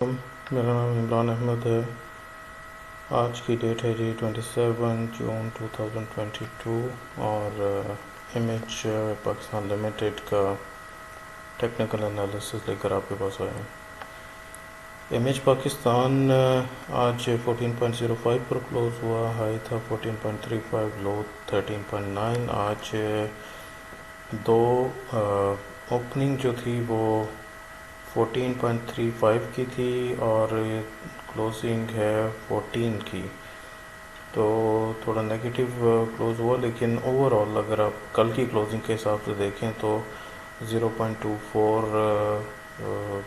میرا نام عمران احمد ہے۔ آج کی ڈیٹ ہے جی 27 جون 2022 اور امیج پاکستان لمیٹڈ کا ٹیکنیکل انالیسس لے کر آپ کے پاس آئے ہیں۔ امیج پاکستان آج 14.05 پر کلوز ہوا، ہائی تھا 14.35، لو 13.9۔ آج دو اوپننگ جو تھی وہ 14.35 کی تھی اور کلوزنگ ہے 14 کی، تو تھوڑا نیگیٹو کلوز ہوا، لیکن اوور آل اگر آپ کل کی کلوزنگ کے حساب سے دیکھیں تو 0.24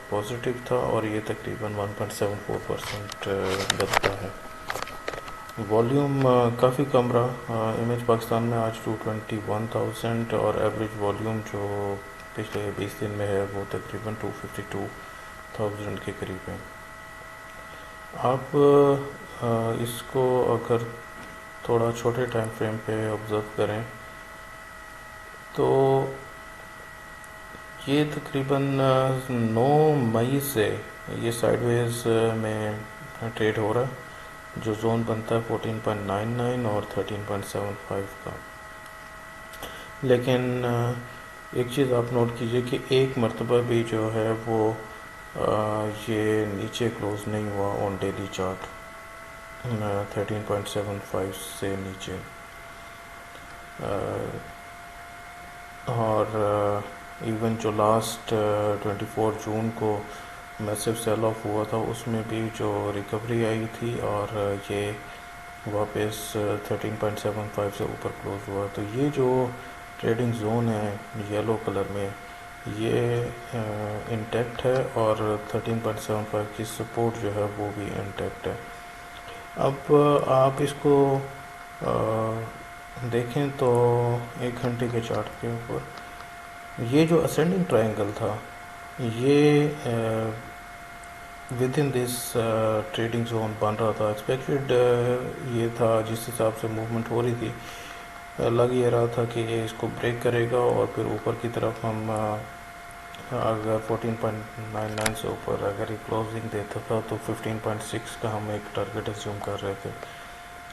پازیٹیو تھا اور یہ تقریباً 1.74% بنتا ہے۔ والیوم کافی کم رہا امیج پاکستان میں آج 221,000 اور ایوریج والیوم جو پچھلے 20 دن میں ہے وہ تقریباً 252,000 کے قریب ہے۔ آپ اس کو اگر تھوڑا چھوٹے ٹائم فریم پہ آبزرو کریں تو یہ تقریباً 9 مئی سے یہ سائیڈ ویز میں ٹریڈ ہو رہا ہے، جو زون بنتا ہے 14.99 اور 13.75 کا۔ لیکن ایک چیز آپ نوٹ کیجئے کہ ایک مرتبہ بھی جو ہے وہ یہ نیچے کلوز نہیں ہوا آن ڈیلی چارٹ 13.75 سے نیچے، اور ایون جو لاسٹ 24 جون کو میسو سیل آف ہوا تھا اس میں بھی جو ریکوری آئی تھی اور یہ واپس 13.75 سے اوپر کلوز ہوا، تو یہ جو ٹریڈنگ زون ہے یلو کلر میں یہ انٹیکٹ ہے اور 13.75 کی سپورٹ جو ہے وہ بھی انٹیکٹ ہے۔ اب آپ اس کو دیکھیں تو ایک گھنٹے کے چارٹ کے اوپر یہ جو اسینڈنگ ٹرائنگل تھا یہ within this trading zone بن رہا تھا، ایکسپیکٹڈ یہ تھا جس حساب سے موومنٹ ہو رہی تھی، لگ یہ رہا تھا کہ یہ اس کو بریک کرے گا اور پھر اوپر کی طرف ہم اگر 14.99 سے اوپر اگر یہ کلوزنگ دیتا تھا تو 15.6 کا ہم ایک ٹارگٹ اسیوم کر رہے تھے۔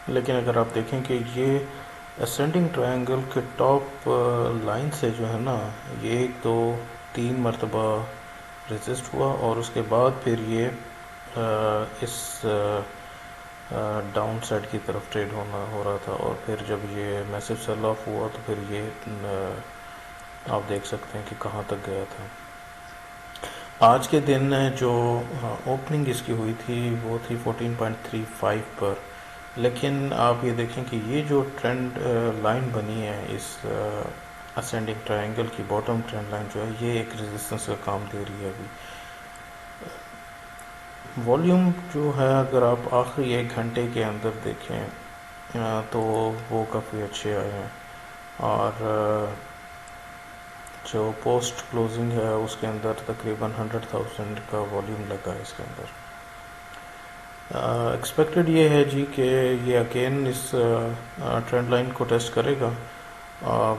لیکن اگر آپ دیکھیں کہ یہ اسینڈنگ ٹرائنگل کے ٹاپ لائن سے جو ہے نا یہ 1 2 3 مرتبہ ریزسٹ ہوا اور اس کے بعد پھر یہ اس ڈاؤن سائڈ کی طرف ٹریڈ ہو رہا تھا، اور پھر جب یہ میسو سیل آف ہوا تو پھر یہ آپ دیکھ سکتے ہیں کہ کہاں تک گیا تھا۔ آج کے دن جو اوپننگ اس کی ہوئی تھی وہ تھی 14.35 پر، لیکن آپ یہ دیکھیں کہ یہ جو ٹرینڈ لائن بنی ہے اس اسینڈنگ ٹرائنگل کی باٹم ٹرینڈ لائن جو ہے یہ ایک ریزسٹنس کا کام دے رہی ہے ابھی۔ والیوم جو ہے اگر آپ آخری ایک گھنٹے کے اندر دیکھیں تو وہ کافی اچھے آئے ہیں، اور جو پوسٹ کلوزنگ ہے اس کے اندر تقریباً 100,000 کا والیوم لگا ہے اس کے اندر۔ ایکسپیکٹڈ یہ ہے جی کہ یہ اگین اس ٹرینڈ لائن کو ٹیسٹ کرے گا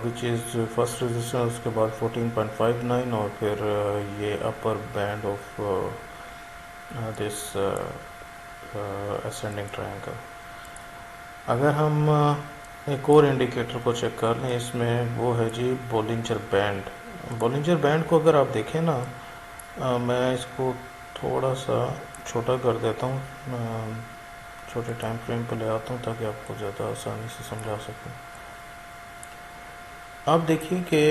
وچ از فرسٹ ریزسٹنس، اس کے بعد 14.59 اور پھر یہ upper band of this ascending triangle. اگر ہم ایک اور انڈیکیٹر کو چیک کر لیں اس میں وہ ہے جی بولنجر بینڈ۔ بولنجر بینڈ کو اگر آپ دیکھیں نا میں اس کو تھوڑا سا چھوٹا کر دیتا ہوں، چھوٹے ٹائم فریم پہ لے آتا ہوں تاکہ آپ کو زیادہ آسانی سے سمجھا سکوں۔ آپ دیکھیے کہ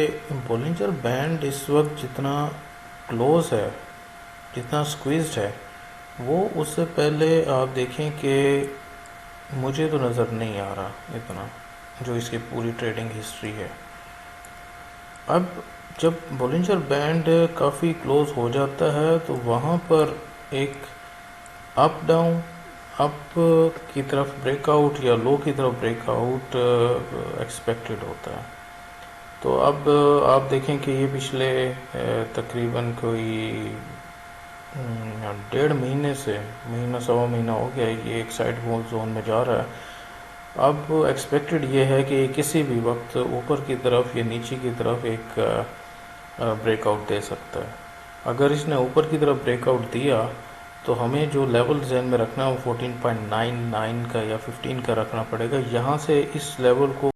بولنجر بینڈ اس وقت جتنا کلوز ہے، جتنا سکویزڈ ہے، وہ اس سے پہلے آپ دیکھیں کہ مجھے تو نظر نہیں آ رہا اتنا، جو اس کی پوری ٹریڈنگ ہسٹری ہے۔ اب جب بولنجر بینڈ کافی کلوز ہو جاتا ہے تو وہاں پر ایک اپ ڈاؤن، اپ کی طرف بریک آؤٹ یا لو کی طرف بریک آؤٹ ایکسپیکٹڈ ہوتا ہے۔ تو اب آپ دیکھیں کہ یہ پچھلے تقریباً کوئی 1.5 مہینے سے مہینہ سوا مہینہ ہو گیا یہ ایک سائڈ وال زون میں جا رہا ہے۔ اب ایکسپیکٹڈ یہ ہے کہ کسی بھی وقت اوپر کی طرف یا نیچے کی طرف ایک بریک آؤٹ دے سکتا ہے۔ اگر اس نے اوپر کی طرف بریک آؤٹ دیا تو ہمیں جو لیول ذہن میں رکھنا ہے وہ 14.99 کا یا 15 کا رکھنا پڑے گا. یہاں سے اس لیول کو